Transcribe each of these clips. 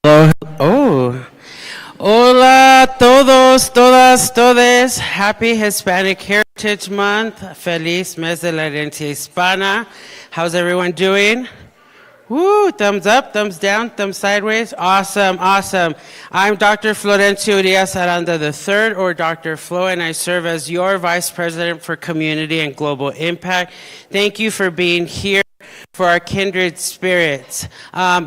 Hello. Oh. Hola todos, todas, todes. Happy Hispanic Heritage Month. Feliz mes de la herencia hispana. How's everyone doing? Woo, thumbs up, thumbs down, thumbs sideways. Awesome, awesome. I'm Dr. Florencio Diaz Aranda III, or Dr. Flo, and I serve as your Vice President for Community and Global Impact. Thank you for being here for our Kindred Spirits.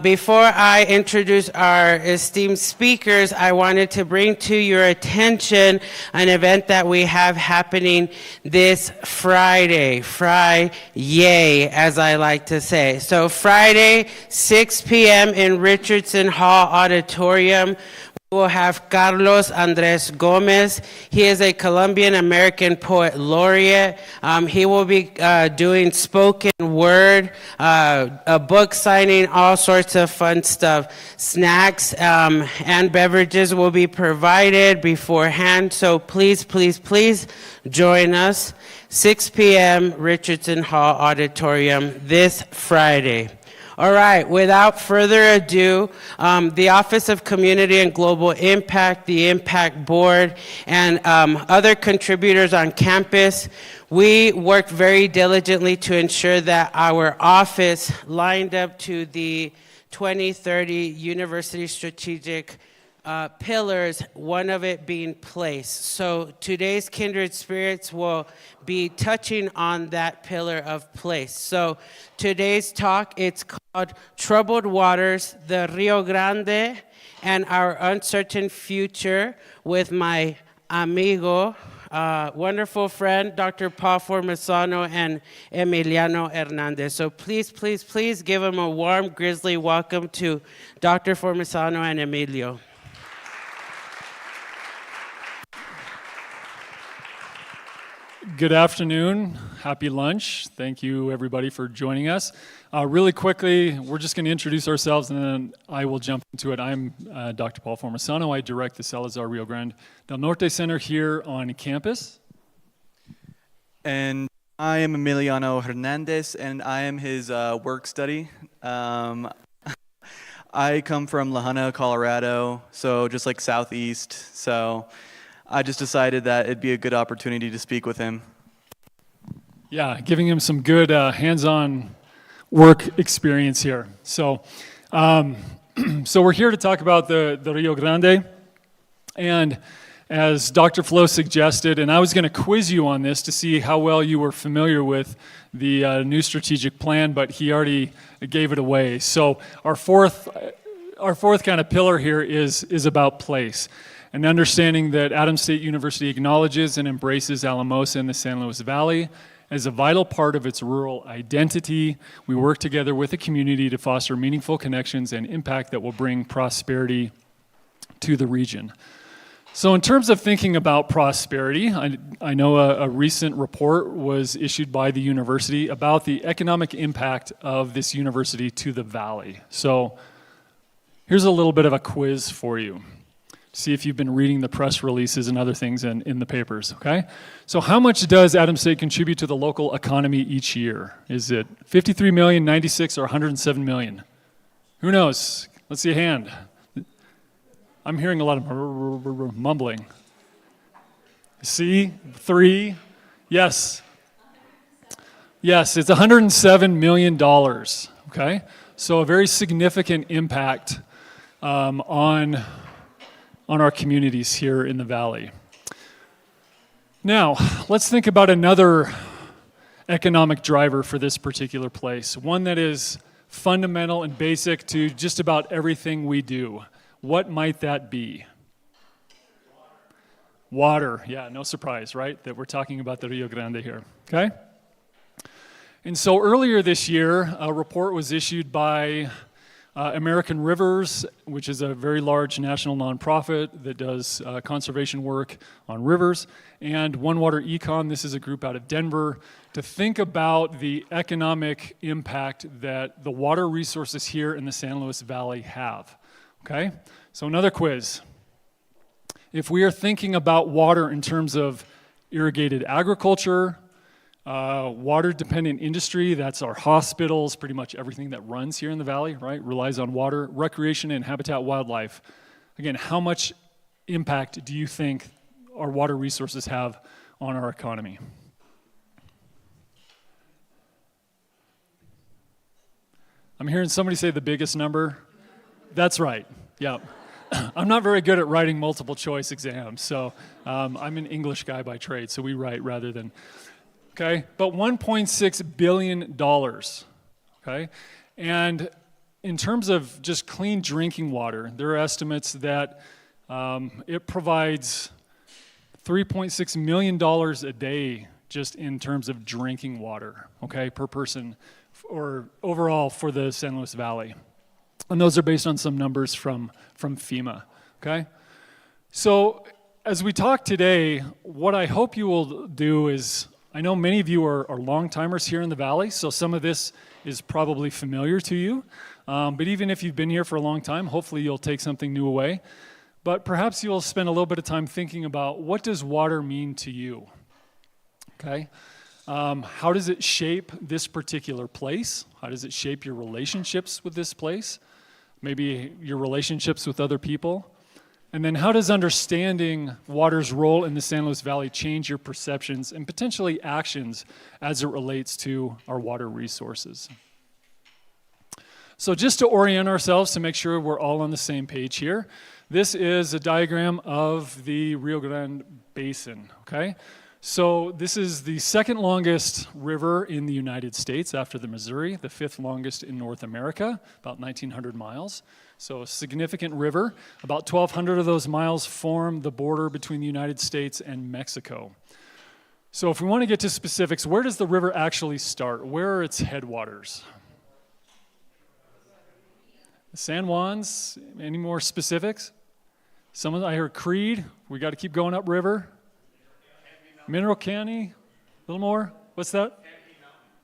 Before I introduce our esteemed speakers, I wanted to bring to your attention an event that we have happening this Friday, as I like to say. So Friday, 6 p.m. in Richardson Hall Auditorium, we'll have Carlos Andres Gomez. He is a Colombian-American poet laureate. He will be doing spoken word, a book signing, all sorts of fun stuff. Snacks and beverages will be provided beforehand. So please, please, please join us. 6 p.m. Richardson Hall Auditorium this Friday. All right, without further ado, the Office of Community and Global Impact, the Impact Board, and other contributors on campus, we worked very diligently to ensure that our office lined up to the 2030 University Strategic pillars, one of it being place. So today's Kindred Spirits will be touching on that pillar of place. So today's talk, it's called Troubled Waters, the Rio Grande, and Our Uncertain Future, with my amigo, wonderful friend, Dr. Paul Formisano and Emiliano Hernandez. So please, please, please give them a warm, grizzly welcome to Dr. Formisano and Emilio. Good afternoon. Happy lunch. Thank you, everybody, for joining us. Really quickly, we're just going to introduce ourselves, and then I will jump into it. I'm Dr. Paul Formisano. I direct the Salazar Rio Grande del Norte Center here on campus. And I am Emiliano Hernandez, and I am his work study. I come from La Junta, Colorado, so just like southeast. So I just decided that it'd be a good opportunity to speak with him. Yeah, giving him some good hands-on work experience here. So we're here to talk about the Rio Grande. And as Dr. Flo suggested, and I was going to quiz you on this to see how well you were familiar with the new strategic plan, but he already gave it away. So our fourth kind of pillar here is about place. An understanding that Adams State University acknowledges and embraces Alamosa in the San Luis Valley as a vital part of its rural identity. We work together with the community to foster meaningful connections and impact that will bring prosperity to the region. So in terms of thinking about prosperity, I know a recent report was issued by the university about the economic impact of this university to the valley. So here's a little bit of a quiz for you. See if you've been reading the press releases and other things in the papers, okay? So how much does Adams State contribute to the local economy each year? Is it 53 million, 96, or 107 million? Who knows? Let's see a hand. I'm hearing a lot of mumbling. See? 3? Yes. Yes, it's $107 million, okay? So a very significant impact on our communities here in the valley. Now, let's think about another economic driver for this particular place, one that is fundamental and basic to just about everything we do. What might that be? Water. Yeah, no surprise, right? That we're talking about the Rio Grande here, okay? And so earlier this year, a report was issued by American Rivers, which is a very large national nonprofit that does conservation work on rivers, and One Water Econ, this is a group out of Denver, to think about the economic impact that the water resources here in the San Luis Valley have. Okay? So another quiz. If we are thinking about water in terms of irrigated agriculture, Water-dependent industry, that's our hospitals, pretty much everything that runs here in the valley, right, relies on water. Recreation and habitat wildlife. Again, how much impact do you think our water resources have on our economy? I'm hearing somebody say the biggest number. That's right, yeah. I'm not very good at writing multiple choice exams, so I'm an English guy by trade, so we write rather than, okay? But $1.6 billion, okay? And in terms of just clean drinking water, there are estimates that it provides $3.6 million a day just in terms of drinking water, okay, per person, or overall for the San Luis Valley. And those are based on some numbers from FEMA, okay? So as we talk today, what I hope you will do is, I know many of you are long-timers here in the Valley, so some of this is probably familiar to you. But even if you've been here for a long time, hopefully you'll take something new away. But perhaps you'll spend a little bit of time thinking about, what does water mean to you? Okay? How does it shape this particular place? How does it shape your relationships with this place? Maybe your relationships with other people? And then how does understanding water's role in the San Luis Valley change your perceptions and potentially actions as it relates to our water resources? So just to orient ourselves to make sure we're all on the same page here, this is a diagram of the Rio Grande Basin, okay? So this is the second longest river in the United States after the Missouri, the fifth longest in North America, about 1,900 miles. So a significant river. About 1,200 of those miles form the border between the United States and Mexico. So if we want to get to specifics, where does the river actually start? Where are its headwaters? San Juan's, any more specifics? I heard Creed, we got to keep going upriver. Mineral County, a little more? What's that?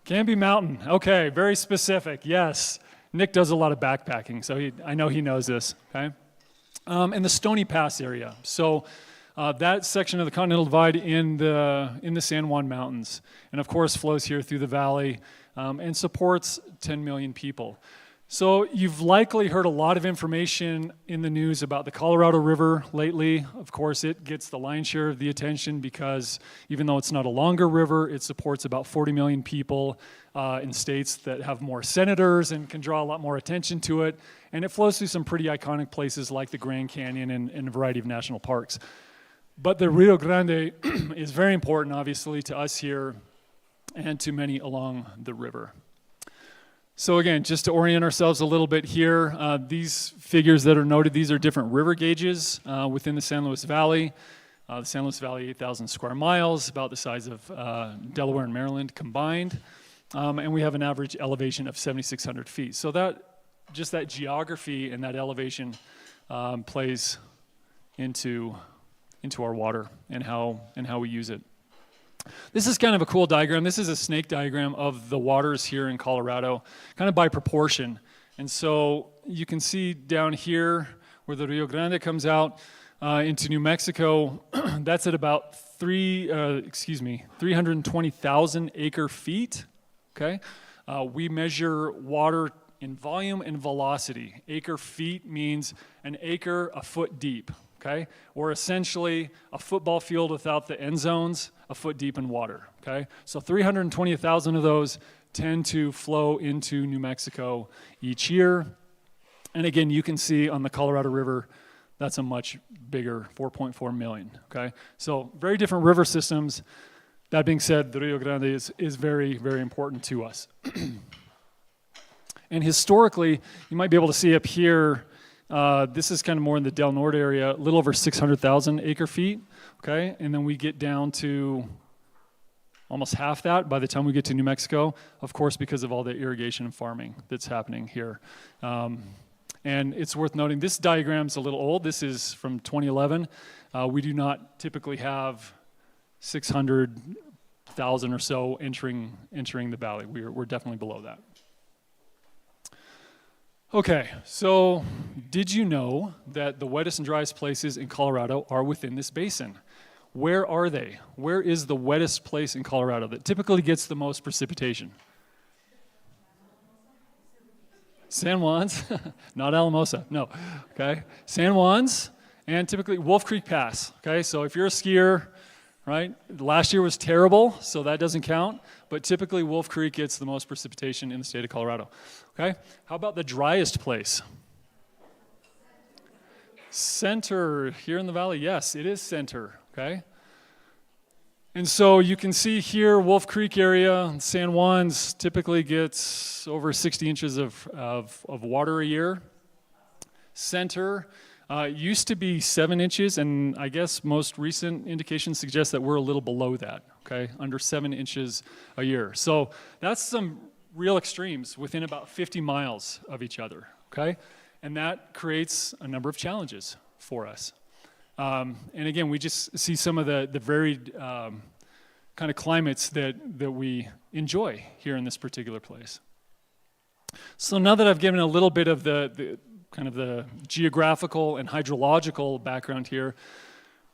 Canby Mountain. Okay, very specific, yes. Nick does a lot of backpacking, so I know he knows this, okay? And the Stony Pass area. So that section of the Continental Divide in the San Juan Mountains, and of course flows here through the valley and supports 10 million people. So you've likely heard a lot of information in the news about the Colorado River lately. Of course, it gets the lion's share of the attention because even though it's not a longer river, it supports about 40 million people in states that have more senators and can draw a lot more attention to it. And it flows through some pretty iconic places like the Grand Canyon and a variety of national parks. But the Rio Grande is very important, obviously, to us here and to many along the river. So again, just to orient ourselves a little bit here, these figures that are noted, these are different river gauges within the San Luis Valley. The San Luis Valley, 8,000 square miles, about the size of Delaware and Maryland combined. And we have an average elevation of 7,600 feet. So that geography and that elevation plays into our water and how we use it. This is kind of a cool diagram. This is a snake diagram of the waters here in Colorado, kind of by proportion. And so you can see down here where the Rio Grande comes out into New Mexico, that's at about 320,000 acre feet, okay? We measure water in volume and velocity. Acre feet means an acre a foot deep, okay? Or essentially a football field without the end zones, a foot deep in water, okay? So 320,000 of those tend to flow into New Mexico each year. And again, you can see on the Colorado River, that's a much bigger 4.4 million, okay? So very different river systems. That being said, the Rio Grande is very, very important to us. And historically, you might be able to see up here, this is kind of more in the Del Norte area, a little over 600,000 acre feet, okay? And then we get down to almost half that by the time we get to New Mexico, of course, because of all the irrigation and farming that's happening here. And it's worth noting, this diagram's a little old. This is from 2011. We do not typically have 600,000 or so entering the valley. We're definitely below that. Okay, so did you know that the wettest and driest places in Colorado are within this basin? Where are they? Where is the wettest place in Colorado that typically gets the most precipitation? San Juan's, not Alamosa, no, okay? San Juan's and typically Wolf Creek Pass, okay? So if you're a skier, right, last year was terrible, so that doesn't count, but typically Wolf Creek gets the most precipitation in the state of Colorado, okay? How about the driest place? Center, here in the valley, yes, it is Center, okay? And so you can see here, Wolf Creek area, San Juan's typically gets over 60 inches of water a year. Center used to be 7 inches, and I guess most recent indications suggest that we're a little below that, okay? Under 7 inches a year. So that's some real extremes within about 50 miles of each other, okay? And that creates a number of challenges for us. And again, we just see some of the varied kind of climates that we enjoy here in this particular place. So now that I've given a little bit of the kind of the geographical and hydrological background here,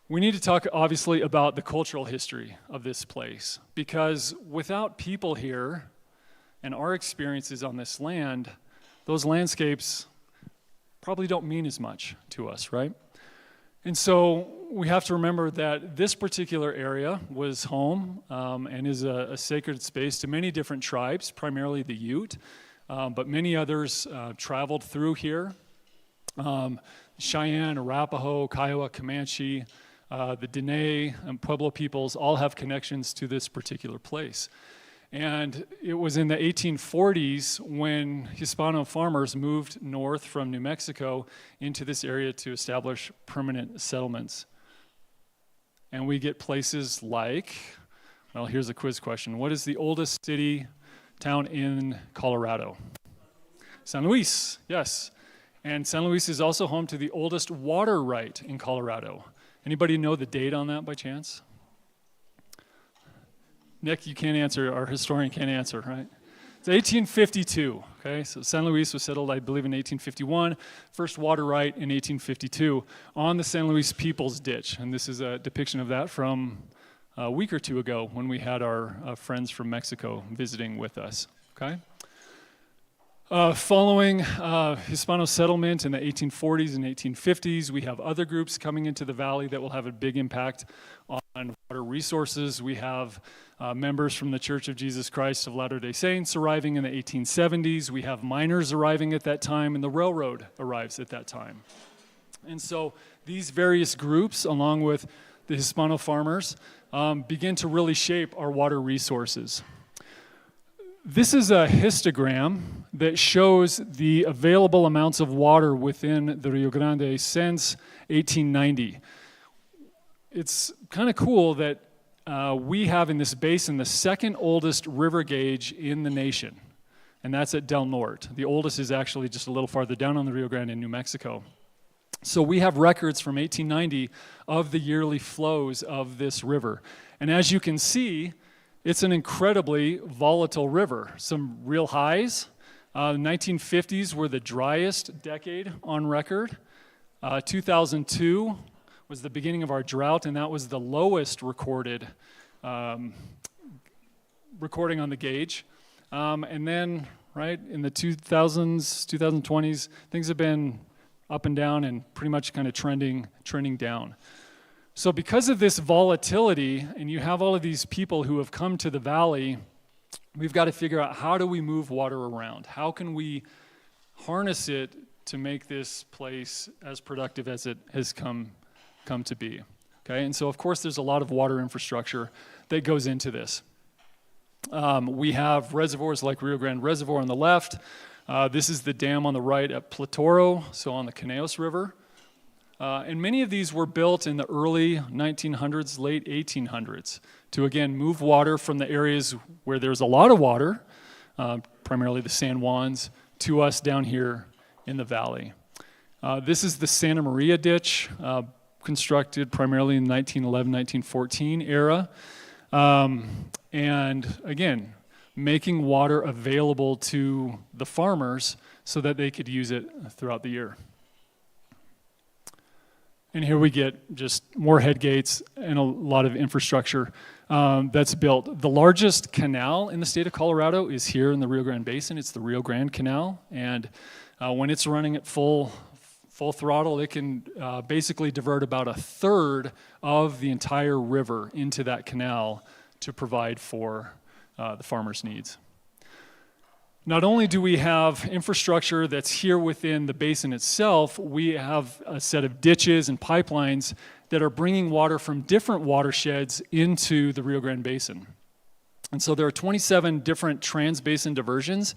we need to talk obviously about the cultural history of this place, because without people here and our experiences on this land, those landscapes probably don't mean as much to us, right? And so we have to remember that this particular area was home and is a sacred space to many different tribes, primarily the Ute, but many others traveled through here. Cheyenne, Arapaho, Kiowa, Comanche, the Dene, and Pueblo peoples all have connections to this particular place. And it was in the 1840s when Hispano farmers moved north from New Mexico into this area to establish permanent settlements. And we get places like, well, here's a quiz question. What is the oldest city, town in Colorado? San Luis, yes. And San Luis is also home to the oldest water right in Colorado. Anybody know the date on that by chance? Nick, you can't answer, our historian can't answer, right? It's 1852, okay? So San Luis was settled, I believe, in 1851. First water right in 1852 on the San Luis Peoples Ditch. And this is a depiction of that from a week or two ago when we had our friends from Mexico visiting with us, okay? Following Hispano settlement in the 1840s and 1850s, we have other groups coming into the valley that will have a big impact on water resources. We have members from the Church of Jesus Christ of Latter-day Saints arriving in the 1870s. We have miners arriving at that time, and the railroad arrives at that time. And so these various groups, along with the Hispano farmers, begin to really shape our water resources. This is a histogram that shows the available amounts of water within the Rio Grande since 1890. It's kind of cool that we have in this basin the second oldest river gauge in the nation, and that's at Del Norte. The oldest is actually just a little farther down on the Rio Grande in New Mexico. So we have records from 1890 of the yearly flows of this river. And as you can see, it's an incredibly volatile river. Some real highs. The 1950s were the driest decade on record. 2002 was the beginning of our drought, and that was the lowest recording on the gauge. And then, right, in the 2000s, 2020s, things have been up and down and pretty much kind of trending down. So because of this volatility, and you have all of these people who have come to the valley, we've got to figure out, how do we move water around? How can we harness it to make this place as productive as it has come to be? Okay, and so of course there's a lot of water infrastructure that goes into this. We have reservoirs like Rio Grande Reservoir on the left. This is the dam on the right at Platoro, so on the Caneos River. And many of these were built in the early 1900s, late 1800s, to again move water from the areas where there's a lot of water, primarily the San Juans, to us down here in the valley. This is the Santa Maria Ditch, constructed primarily in the 1911, 1914 era. And again, making water available to the farmers so that they could use it throughout the year. And here we get just more head gates and a lot of infrastructure that's built. The largest canal in the state of Colorado is here in the Rio Grande Basin. It's the Rio Grande Canal, and when it's running at full throttle, it can basically divert about a third of the entire river into that canal to provide for the farmers' needs. Not only do we have infrastructure that's here within the basin itself, we have a set of ditches and pipelines that are bringing water from different watersheds into the Rio Grande Basin. And so there are 27 different trans-basin diversions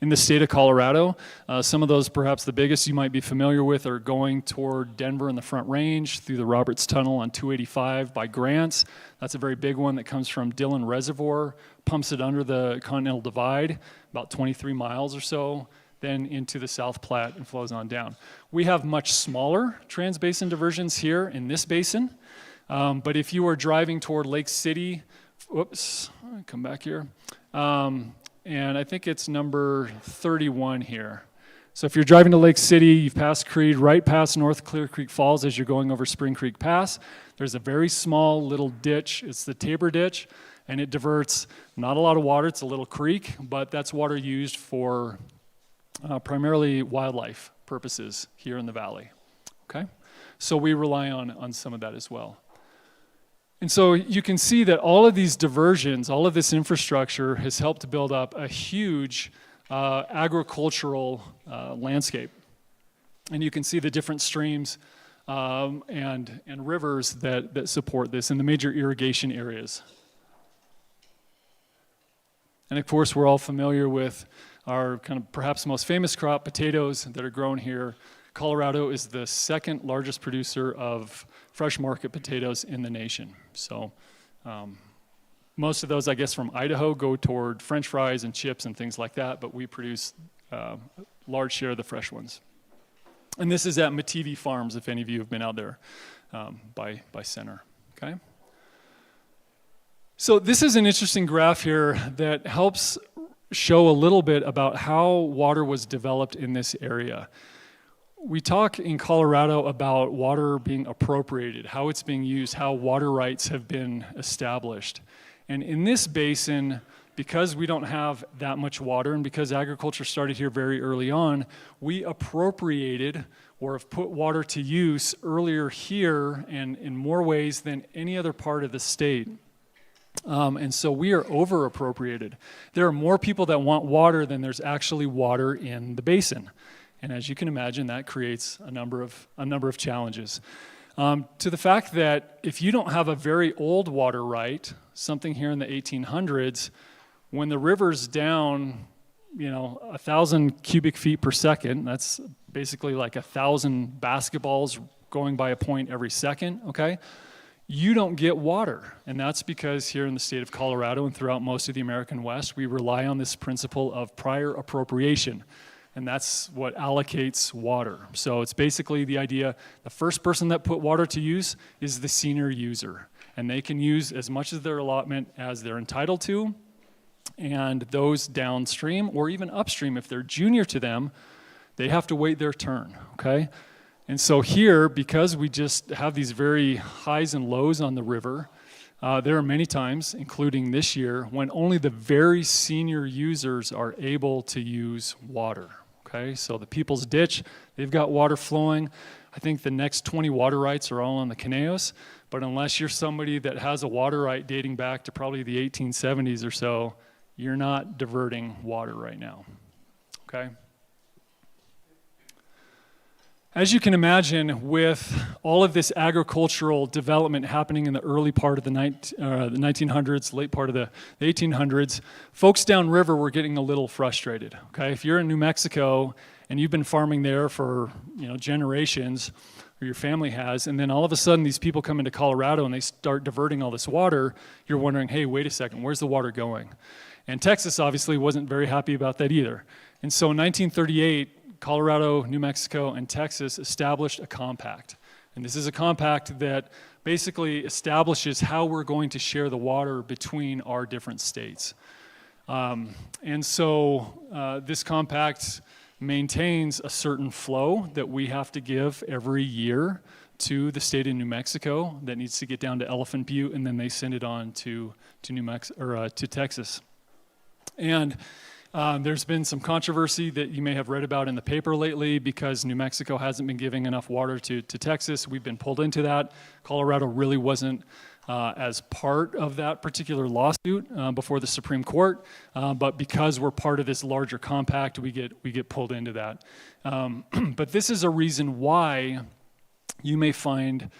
in the state of Colorado. Some of those, perhaps the biggest you might be familiar with, are going toward Denver in the Front Range through the Roberts Tunnel on 285 by Grants. That's a very big one that comes from Dillon Reservoir, pumps it under the Continental Divide, about 23 miles or so, then into the South Platte and flows on down. We have much smaller trans-basin diversions here in this basin, but if you are driving toward Lake City, come back here. And I think it's number 31 here. So if you're driving to Lake City, you've passed Creed, right past North Clear Creek Falls as you're going over Spring Creek Pass. There's a very small little ditch. It's the Tabor Ditch, and it diverts not a lot of water. It's a little creek, but that's water used for primarily wildlife purposes here in the valley. Okay? So we rely on some of that as well. And so you can see that all of these diversions, all of this infrastructure has helped to build up a huge agricultural landscape. And you can see the different streams and rivers that support this in the major irrigation areas. And of course, we're all familiar with our kind of perhaps most famous crop, potatoes, that are grown here. Colorado is the second largest producer of fresh market potatoes in the nation. So most of those, I guess, from Idaho go toward French fries and chips and things like that, but we produce a large share of the fresh ones. And this is at Mativi Farms, if any of you have been out there by Center, okay? So this is an interesting graph here that helps show a little bit about how water was developed in this area. We talk in Colorado about water being appropriated, how it's being used, how water rights have been established. And in this basin, because we don't have that much water and because agriculture started here very early on, we appropriated or have put water to use earlier here and in more ways than any other part of the state. And so we are over appropriated. There are more people that want water than there's actually water in the basin. And as you can imagine, that creates a number of challenges. To the fact that if you don't have a very old water right, something here in the 1800s, when the river's down, 1,000 cubic feet per second, that's basically like 1,000 basketballs going by a point every second, okay? You don't get water. And that's because here in the state of Colorado and throughout most of the American West, we rely on this principle of prior appropriation. And that's what allocates water. So it's basically the idea, the first person that put water to use is the senior user. And they can use as much of their allotment as they're entitled to. And those downstream or even upstream, if they're junior to them, they have to wait their turn, okay? And so here, because we just have these very highs and lows on the river, there are many times, including this year, when only the very senior users are able to use water. Okay, so the People's Ditch, they've got water flowing. I think the next 20 water rights are all on the Caneos, but unless you're somebody that has a water right dating back to probably the 1870s or so, you're not diverting water right now. Okay? As you can imagine, with all of this agricultural development happening in the early part of the 1900s, late part of the 1800s, folks downriver were getting a little frustrated. Okay, if you're in New Mexico and you've been farming there for generations, or your family has, and then all of a sudden these people come into Colorado and they start diverting all this water, you're wondering, hey, wait a second, where's the water going? And Texas obviously wasn't very happy about that either. And so in 1938, Colorado, New Mexico, and Texas established a compact. And this is a compact that basically establishes how we're going to share the water between our different states. And so this compact maintains a certain flow that we have to give every year to the state of New Mexico that needs to get down to Elephant Butte, and then they send it on to to Texas. And there's been some controversy that you may have read about in the paper lately because New Mexico hasn't been giving enough water to Texas. We've been pulled into that. Colorado really wasn't as part of that particular lawsuit before the Supreme Court, but because we're part of this larger compact, we get pulled into that. But this is a reason why you may find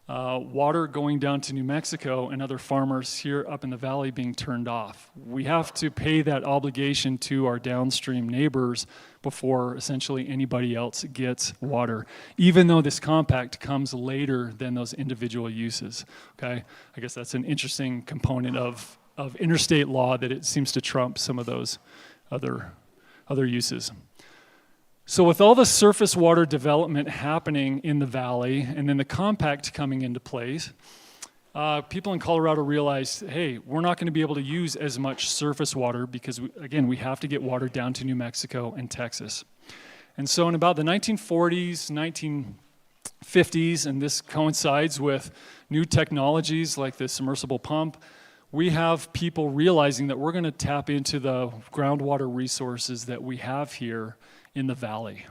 water going down to New Mexico and other farmers here up in the valley being turned off. We have to pay that obligation to our downstream neighbors before essentially anybody else gets water, even though this compact comes later than those individual uses, okay? I guess that's an interesting component of interstate law, that it seems to trump some of those other uses. So with all the surface water development happening in the valley and then the compact coming into place, people in Colorado realized, hey, we're not going to be able to use as much surface water because, we have to get water down to New Mexico and Texas. And so in about the 1940s, 1950s, and this coincides with new technologies like the submersible pump, we have people realizing that we're going to tap into the groundwater resources that we have here in the valley.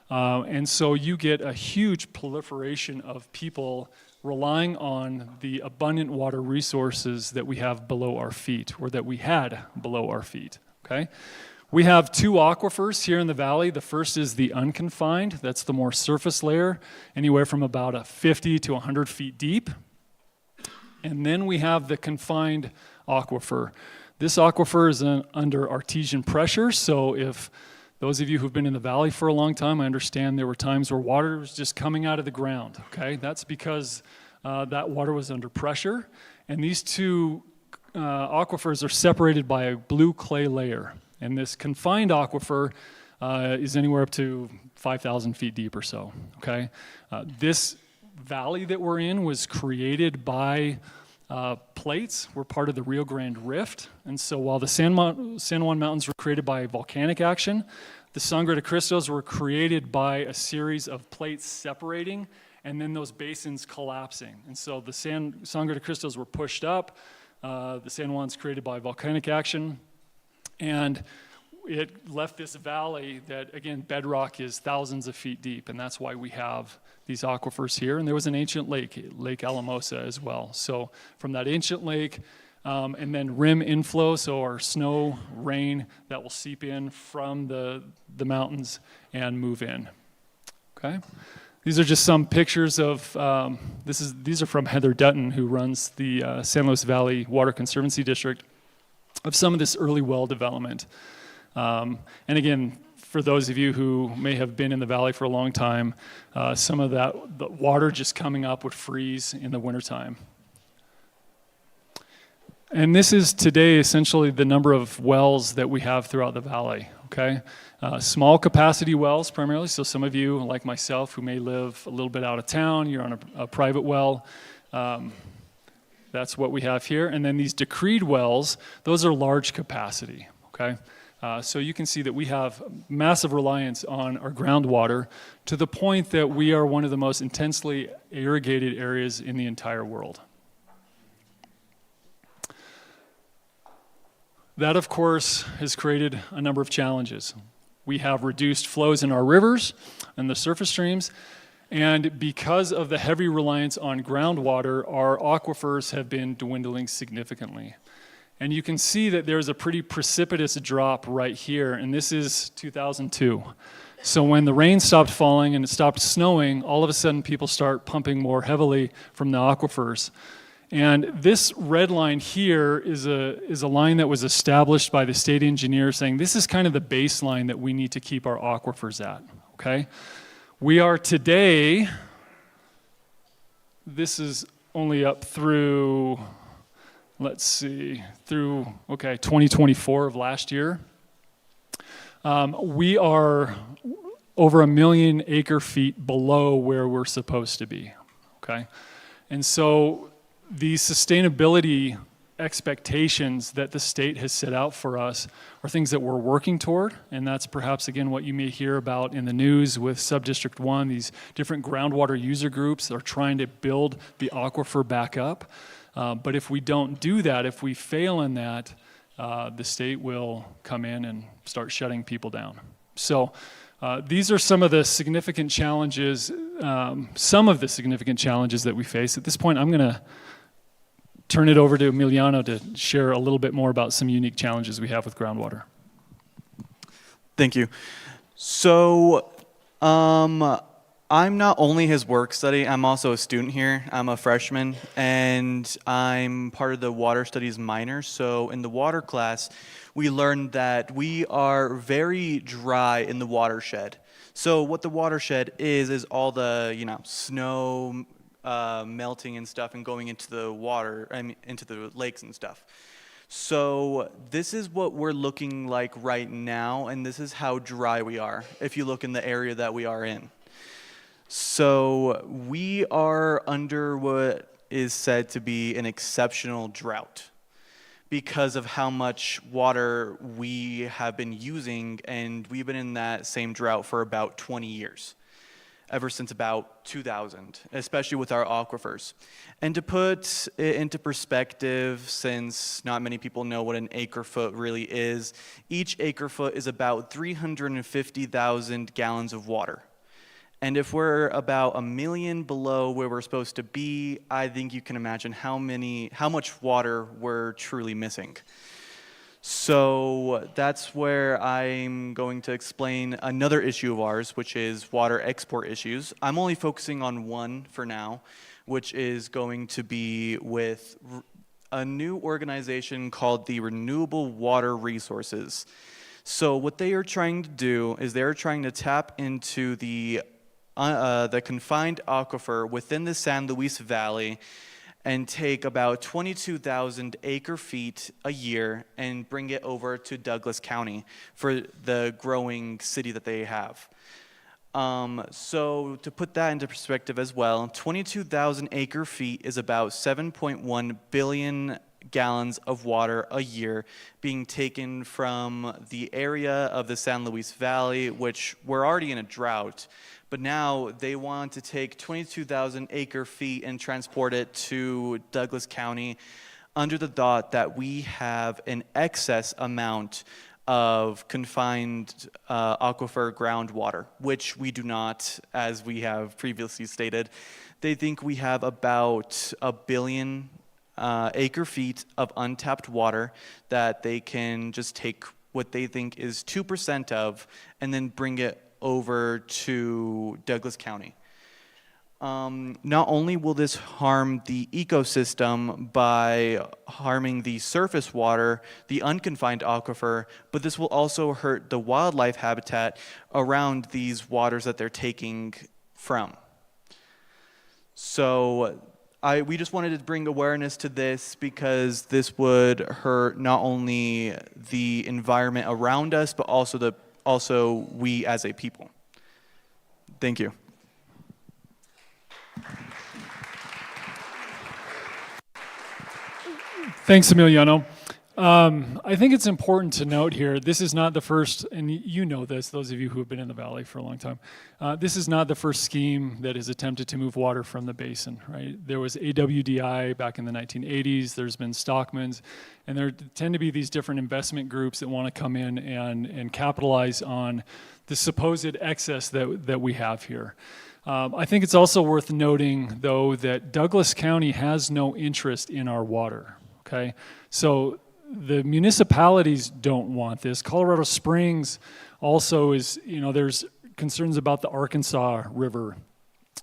And so you get a huge proliferation of people relying on the abundant water resources that we have below our feet, or that we had below our feet, okay? We have two aquifers here in the valley. The first is the unconfined. That's the more surface layer, anywhere from about 50 to 100 feet deep. And then we have the confined aquifer. This aquifer is under artesian pressure, so if those of you who've been in the valley for a long time, I understand there were times where water was just coming out of the ground, okay? That's because that water was under pressure, and these two aquifers are separated by a blue clay layer. And this confined aquifer is anywhere up to 5,000 feet deep or so, okay? This valley that we're in was created by plates. We're part of the Rio Grande Rift, and so while the San Juan Mountains were created by volcanic action, the Sangre de Cristos were created by a series of plates separating and then those basins collapsing. And so the Sangre de Cristos were pushed up, the San Juan's created by volcanic action, and it left this valley that, again, bedrock is thousands of feet deep, and that's why we have these aquifers here. And there was an ancient lake, Lake Alamosa as well. So from that ancient lake, and then rim inflow, so our snow, rain, that will seep in from the mountains and move in, okay? These are just some pictures of, these are from Heather Dutton, who runs the San Luis Valley Water Conservancy District, of some of this early well development. And again, for those of you who may have been in the valley for a long time, some of the water just coming up would freeze in the wintertime. And this is today essentially the number of wells that we have throughout the valley, okay? Small capacity wells primarily, so some of you, like myself, who may live a little bit out of town, you're on a private well, that's what we have here. And then these decreed wells, those are large capacity, okay? So you can see that we have massive reliance on our groundwater to the point that we are one of the most intensely irrigated areas in the entire world. That, of course, has created a number of challenges. We have reduced flows in our rivers and the surface streams, and because of the heavy reliance on groundwater, our aquifers have been dwindling significantly. And you can see that there's a pretty precipitous drop right here, and this is 2002. So when the rain stopped falling and it stopped snowing, all of a sudden people start pumping more heavily from the aquifers. And this red line here is a line that was established by the state engineer saying this is kind of the baseline that we need to keep our aquifers at, okay? We are today, this is only up through, let's see, through, 2024 of last year. We are over 1 million acre feet below where we're supposed to be, okay? And so the sustainability expectations that the state has set out for us are things that we're working toward, and that's perhaps, again, what you may hear about in the news with Subdistrict 1, these different groundwater user groups that are trying to build the aquifer back up. But if we don't do that, if we fail in that, the state will come in and start shutting people down. So these are some of the significant challenges, that we face. At this point, I'm going to turn it over to Emiliano to share a little bit more about some unique challenges we have with groundwater. Thank you. So I'm not only his work study, I'm also a student here. I'm a freshman, and I'm part of the water studies minor. So in the water class, we learned that we are very dry in the watershed. So what the watershed is all the, snow melting and stuff and going into the water, into the lakes and stuff. So this is what we're looking like right now, and this is how dry we are if you look in the area that we are in. So we are under what is said to be an exceptional drought because of how much water we have been using, and we've been in that same drought for about 20 years, ever since about 2000, especially with our aquifers. And to put it into perspective, since not many people know what an acre foot really is, each acre foot is about 350,000 gallons of water. And if we're about 1 million below where we're supposed to be, I think you can imagine how much water we're truly missing. So that's where I'm going to explain another issue of ours, which is water export issues. I'm only focusing on one for now, which is going to be with a new organization called the Renewable Water Resources. So what they are trying to do is they're trying to tap into the confined aquifer within the San Luis Valley and take about 22,000 acre feet a year and bring it over to Douglas County for the growing city that they have. So to put that into perspective as well, 22,000 acre feet is about 7.1 billion gallons of water a year being taken from the area of the San Luis Valley, which we're already in a drought. But now they want to take 22,000 acre feet and transport it to Douglas County under the thought that we have an excess amount of confined aquifer groundwater, which we do not, as we have previously stated. They think we have about 1 billion acre feet of untapped water that they can just take what they think is 2% of and then bring it over to Douglas County. Not only will this harm the ecosystem by harming the surface water, the unconfined aquifer, but this will also hurt the wildlife habitat around these waters that they're taking from. So we just wanted to bring awareness to this because this would hurt not only the environment around us, but also we as a people. Thank you. Thanks, Emiliano. I think it's important to note here, this is not the first, and you know this, those of you who have been in the Valley for a long time, this is not the first scheme that has attempted to move water from the basin, right? There was AWDI back in the 1980s, there's been Stockman's, and there tend to be these different investment groups that want to come in and capitalize on the supposed excess that we have here. I think it's also worth noting, though, that Douglas County has no interest in our water, okay? So the municipalities don't want this. Colorado Springs also is, there's concerns about the Arkansas River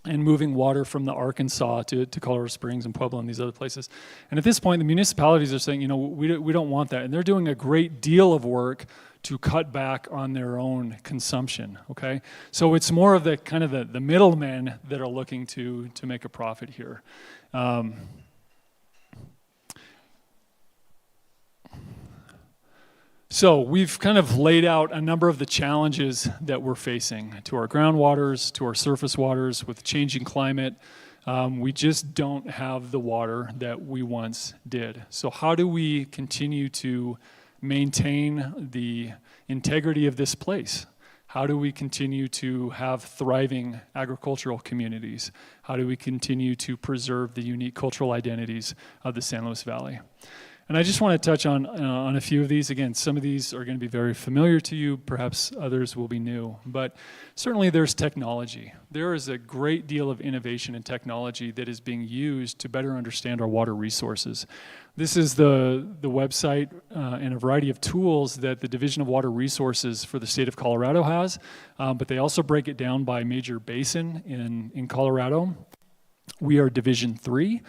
and moving water from the Arkansas to Colorado Springs and Pueblo and these other places. And at this point, the municipalities are saying, we don't want that. And they're doing a great deal of work to cut back on their own consumption, okay? So it's more of the kind of the middlemen that are looking to make a profit here. So we've kind of laid out a number of the challenges that we're facing to our groundwaters, to our surface waters with changing climate, We just don't have the water that we once did. So how do we continue to maintain the integrity of this place? How do we continue to have thriving agricultural communities? How do we continue to preserve the unique cultural identities of the San Luis Valley? And I just want to touch on a few of these. Again, some of these are going to be very familiar to you, perhaps others will be new, but certainly there's technology. There is a great deal of innovation and technology that is being used to better understand our water resources. This is the website and a variety of tools that the Division of Water Resources for the state of Colorado has, but they also break it down by major basin in Colorado. We are Division 3.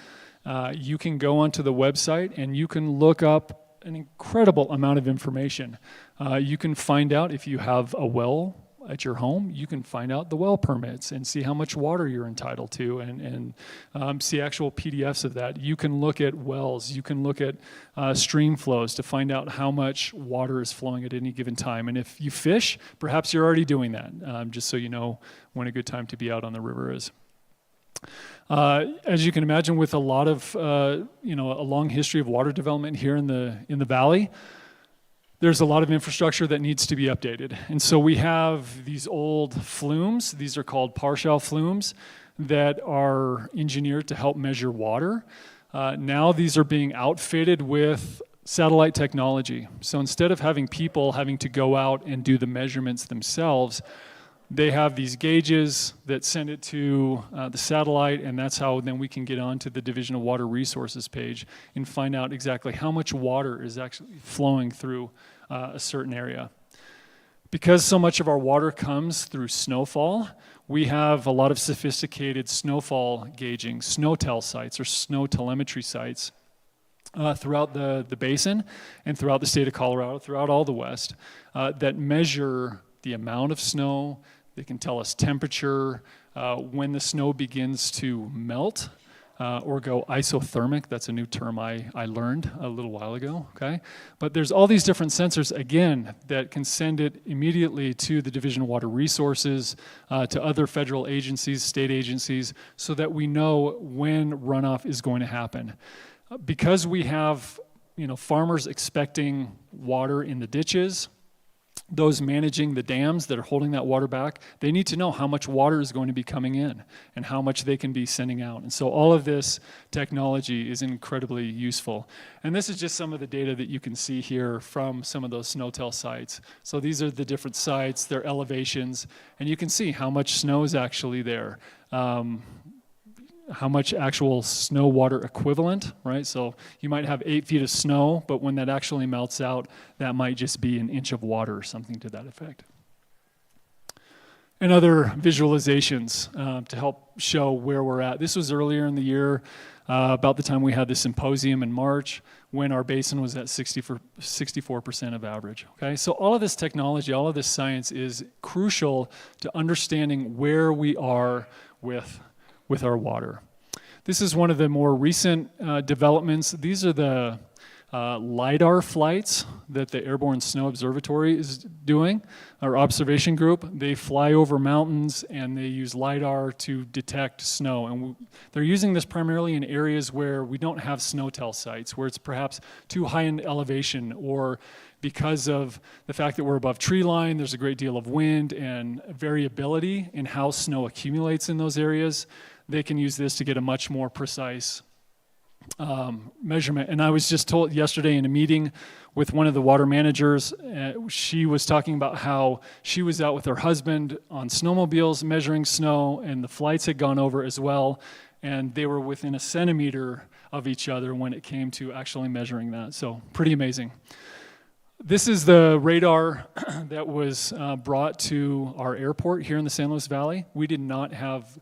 You can go onto the website and you can look up an incredible amount of information. You can find out if you have a well at your home. You can find out the well permits and see how much water you're entitled to and see actual PDFs of that. You can look at wells. You can look at stream flows to find out how much water is flowing at any given time. And if you fish, perhaps you're already doing that, just so you know when a good time to be out on the river is. As you can imagine, with a lot of, a long history of water development here in the valley, there's a lot of infrastructure that needs to be updated. And so we have these old flumes. These are called partial flumes that are engineered to help measure water. Now these are being outfitted with satellite technology. So instead of having people having to go out and do the measurements themselves, they have these gauges that send it to the satellite, and that's how then we can get onto the Division of Water Resources page and find out exactly how much water is actually flowing through a certain area. Because so much of our water comes through snowfall, we have a lot of sophisticated snowfall gauging, SNOTEL sites or snow telemetry sites throughout the basin and throughout the state of Colorado, throughout all the West, that measure the amount of snow. They can tell us temperature, when the snow begins to melt or go isothermic. That's a new term I learned a little while ago, okay? But there's all these different sensors, again, that can send it immediately to the Division of Water Resources, to other federal agencies, state agencies, so that we know when runoff is going to happen. Because we have, farmers expecting water in the ditches, those managing the dams that are holding that water back, they need to know how much water is going to be coming in and how much they can be sending out. And so all of this technology is incredibly useful. And this is just some of the data that you can see here from some of those SNOTEL sites. So these are the different sites, their elevations, and you can see how much snow is actually there. How much actual snow water equivalent, right? So you might have 8 feet of snow, but when that actually melts out, that might just be an inch of water or something to that effect. And other visualizations to help show where we're at. This was earlier in the year, about the time we had the symposium in March, when our basin was at 64% of average, okay? So all of this technology, all of this science is crucial to understanding where we are with our water. This is one of the more recent developments. These are the LIDAR flights that the Airborne Snow Observatory is doing, our observation group. They fly over mountains and they use LIDAR to detect snow. And they're using this primarily in areas where we don't have SNOTEL sites, where it's perhaps too high in elevation, or because of the fact that we're above tree line, there's a great deal of wind and variability in how snow accumulates in those areas. They can use this to get a much more precise measurement. And I was just told yesterday in a meeting with one of the water managers, she was talking about how she was out with her husband on snowmobiles measuring snow, and the flights had gone over as well, and they were within a centimeter of each other when it came to actually measuring that. So pretty amazing. This is the radar that was brought to our airport here in the San Luis Valley. We did not have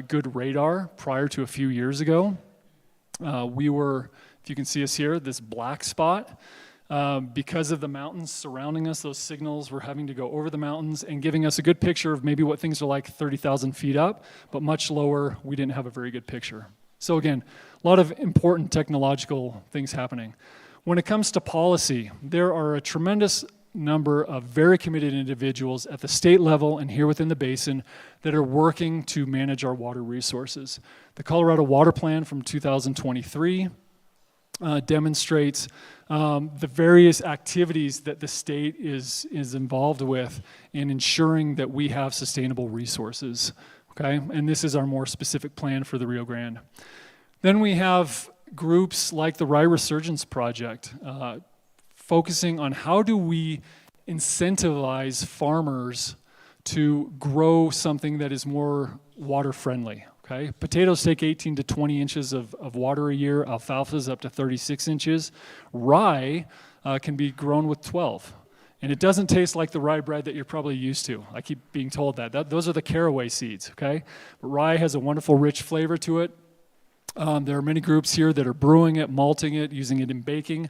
good radar prior to a few years ago. We were, if you can see us here, this black spot. Because of the mountains surrounding us, those signals were having to go over the mountains and giving us a good picture of maybe what things are like 30,000 feet up, but much lower, we didn't have a very good picture. So again, a lot of important technological things happening. When it comes to policy, there are a tremendous number of very committed individuals at the state level and here within the basin that are working to manage our water resources. The Colorado Water Plan from 2023 demonstrates the various activities that the state is involved with in ensuring that we have sustainable resources, okay? And this is our more specific plan for the Rio Grande. Then we have groups like the Rye Resurgence Project, focusing on how do we incentivize farmers to grow something that is more water friendly. Okay? Potatoes take 18 to 20 inches of water a year. Alfalfa's up to 36 inches. Rye can be grown with 12. And it doesn't taste like the rye bread that you're probably used to. I keep being told that. Those are the caraway seeds, okay? But rye has a wonderful, rich flavor to it. There are many groups here that are brewing it, malting it, using it in baking.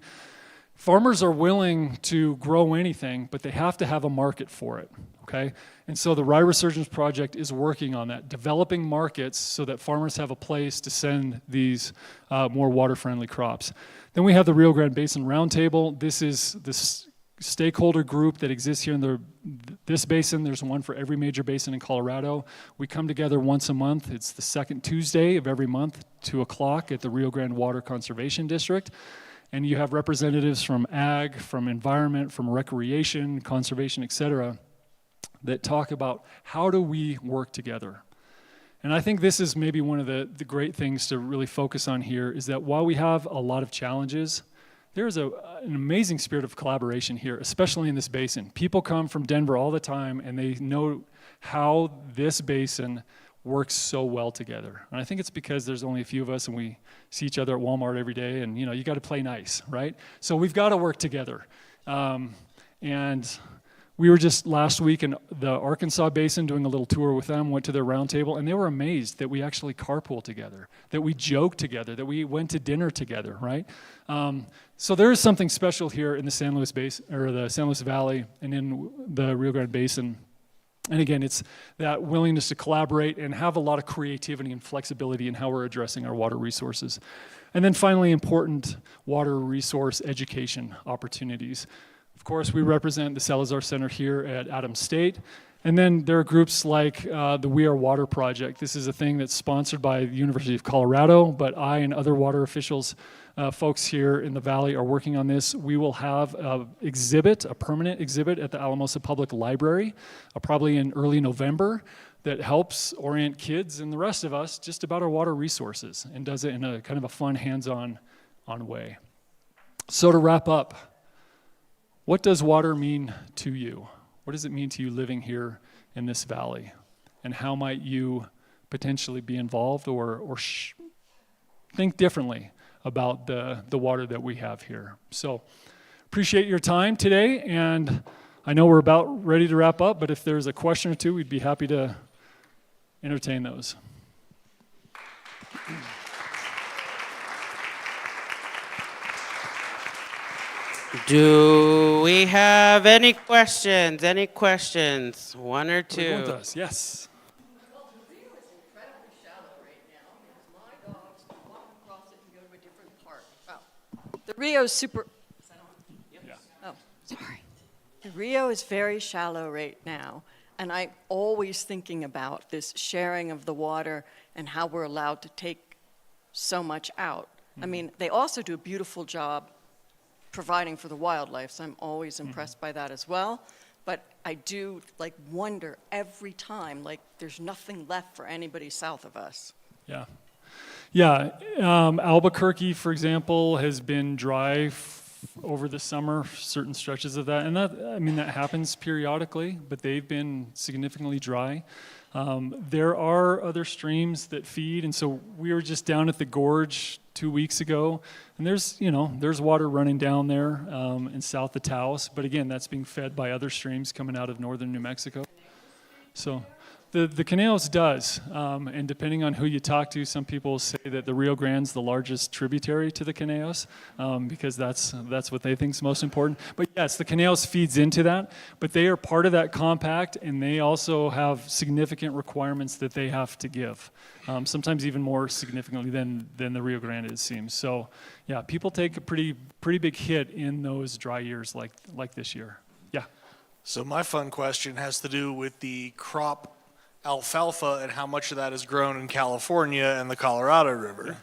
Farmers are willing to grow anything, but they have to have a market for it, okay? And so the Rye Resurgence Project is working on that, developing markets so that farmers have a place to send these more water-friendly crops. Then we have the Rio Grande Basin Roundtable. This is this stakeholder group that exists here in this basin. There's one for every major basin in Colorado. We come together once a month. It's the second Tuesday of every month, 2 o'clock at the Rio Grande Water Conservation District. And you have representatives from ag, from environment, from recreation, conservation, et cetera, that talk about how do we work together. And I think this is maybe one of the great things to really focus on here is that while we have a lot of challenges, there's an amazing spirit of collaboration here, especially in this basin. People come from Denver all the time and they know how this basin works so well together. And I think it's because there's only a few of us and we see each other at Walmart every day and you got to play nice, right? So we've got to work together. And we were just last week in the Arkansas Basin doing a little tour with them, went to their roundtable, and they were amazed that we actually carpool together, that we joke together, that we went to dinner together, right? So there is something special here in the San Luis Basin, or the San Luis Valley, and in the Rio Grande Basin. And again, it's that willingness to collaborate and have a lot of creativity and flexibility in how we're addressing our water resources. And then finally, important water resource education opportunities. Of course, we represent the Salazar Center here at Adams State. And then there are groups like the We Are Water Project. This is a thing that's sponsored by the University of Colorado, but I and other water officials, folks here in the Valley are working on this. We will have a permanent exhibit at the Alamosa Public Library, probably in early November, that helps orient kids and the rest of us just about our water resources and does it in a kind of a fun, hands-on way. So to wrap up, what does water mean to you? What does it mean to you living here in this valley? And how might you potentially be involved or think differently about the water that we have here? So appreciate your time today, and I know we're about ready to wrap up, but if there's a question or two, we'd be happy to entertain those. Do we have any questions? Any questions? One or two? Preguntas, yes. Well, the Rio is incredibly shallow right now because my dogs can walk across it and go to a different part. Oh, the Rio's super. Is that on? Yep. Yeah. Oh, sorry. The Rio is very shallow right now, and I'm always thinking about this sharing of the water and how we're allowed to take so much out. I mean, they also do a beautiful job providing for the wildlife, so I'm always impressed by that as well. But I do wonder every time, there's nothing left for anybody south of us. Yeah. Albuquerque, for example, has been dry over the summer, certain stretches of that. And that happens periodically, but they've been significantly dry. There are other streams that feed, and so we were just down at the gorge 2 weeks ago, and there's water running down there in south of Taos, but again, that's being fed by other streams coming out of northern New Mexico. So the Canales does, and depending on who you talk to, some people say that the Rio Grande's the largest tributary to the Canales, because that's what they think is most important. But yes, the Canales feeds into that, but they are part of that compact, and they also have significant requirements that they have to give, sometimes even more significantly than the Rio Grande, it seems. So yeah, people take a pretty big hit in those dry years like this year. Yeah. So my fun question has to do with the crop alfalfa and how much of that is grown in California and the Colorado River.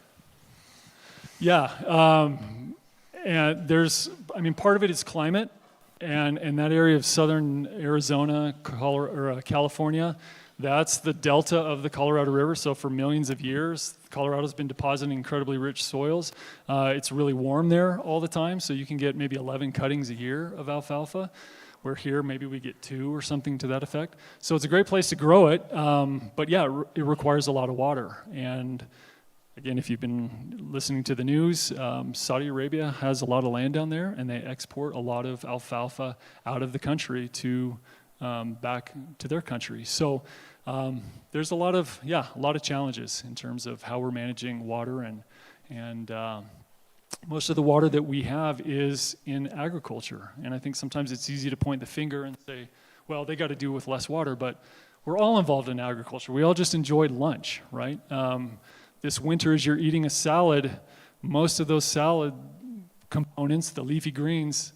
Yeah, and part of it is climate, and in that area of southern Arizona, California, that's the delta of the Colorado River. So for millions of years, Colorado's been depositing incredibly rich soils. It's really warm there all the time, so you can get maybe 11 cuttings a year of alfalfa. Where here, maybe we get 2 or something to that effect. So it's a great place to grow it, but yeah, it requires a lot of water. And again, if you've been listening to the news, Saudi Arabia has a lot of land down there, and they export a lot of alfalfa out of the country to back to their country. So there's a lot of challenges in terms of how we're managing water, and most of the water that we have is in agriculture. And I think sometimes it's easy to point the finger and say, well, they got to do with less water, but we're all involved in agriculture. We all just enjoyed lunch, right? This winter, as you're eating a salad, most of those salad components, the leafy greens,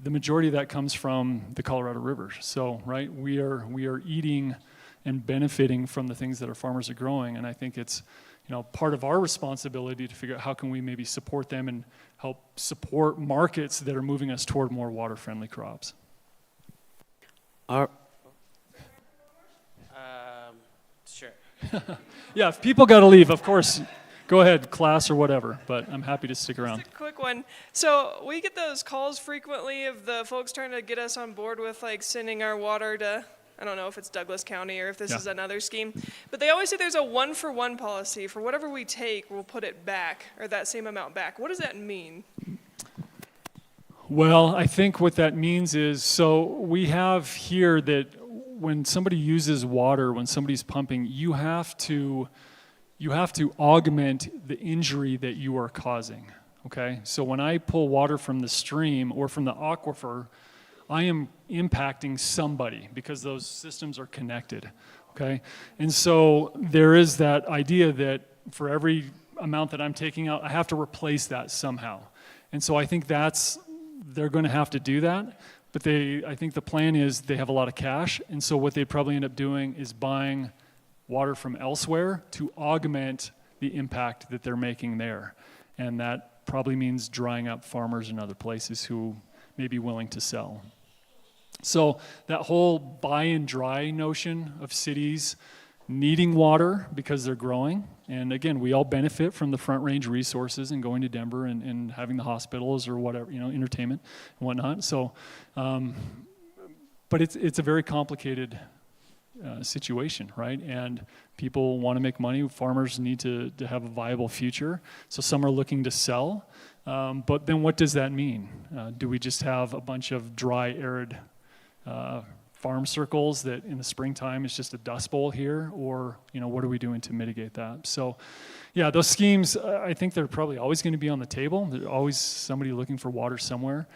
the majority of that comes from the Colorado River. So, right, we are eating and benefiting from the things that our farmers are growing, and I think it's part of our responsibility to figure out how can we maybe support them and help support markets that are moving us toward more water-friendly crops. Sure. Yeah, if people got to leave, of course, go ahead, class or whatever, but I'm happy to stick around. Just a quick one. So we get those calls frequently of the folks trying to get us on board with sending our water to, I don't know if it's Douglas County or if this is another scheme, but they always say there's a 1-for-1 policy. For whatever we take, we'll put it back, or that same amount back. What does that mean? Well, I think what that means is, so we have here that when somebody uses water, when somebody's pumping, you have to augment the injury that you are causing, okay? So when I pull water from the stream or from the aquifer, I am impacting somebody because those systems are connected, okay? And so there is that idea that for every amount that I'm taking out, I have to replace that somehow. And so I think they're going to have to do that, but I think the plan is they have a lot of cash, and so what they'd probably end up doing is buying water from elsewhere to augment the impact that they're making there. And that probably means drying up farmers in other places who may be willing to sell. So that whole buy and dry notion of cities needing water because they're growing, and again, we all benefit from the Front Range resources and going to Denver and having the hospitals or whatever, entertainment and whatnot. So, but it's a very complicated situation, right? And people want to make money. Farmers need to have a viable future. So some are looking to sell. But then what does that mean? Do we just have a bunch of dry, arid farm circles that in the springtime is just a dust bowl here? Or, what are we doing to mitigate that? So, yeah, those schemes, I think they're probably always going to be on the table. There's always somebody looking for water somewhere.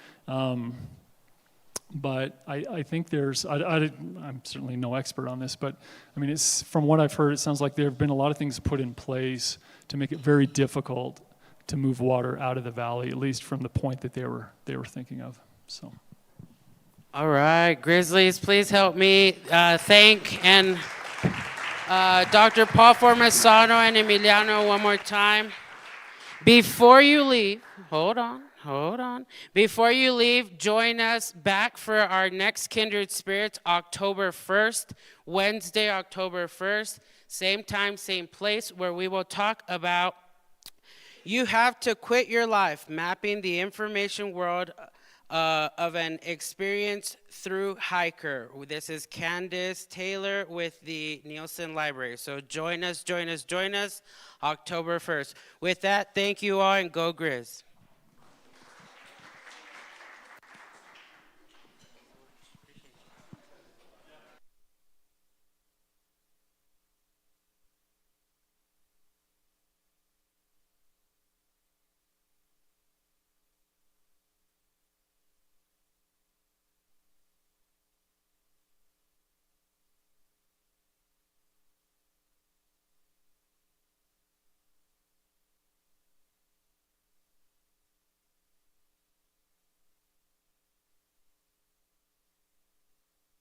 But I think I'm certainly no expert on this, but I mean, it's from what I've heard, it sounds like there have been a lot of things put in place to make it very difficult to move water out of the valley, at least from the point that they were thinking of. So. All right, Grizzlies, please help me thank Dr. Paul Formisano and Emiliano one more time. Before you leave, hold on. Before you leave, join us back for our next Kindred Spirits, October 1st, Wednesday, October 1st, same time, same place, where we will talk about you have to quit your life, mapping the information world of an experience through hiker. This is Candace Taylor with the Nielsen Library. So join us, October 1st. With that, thank you all, and go Grizz.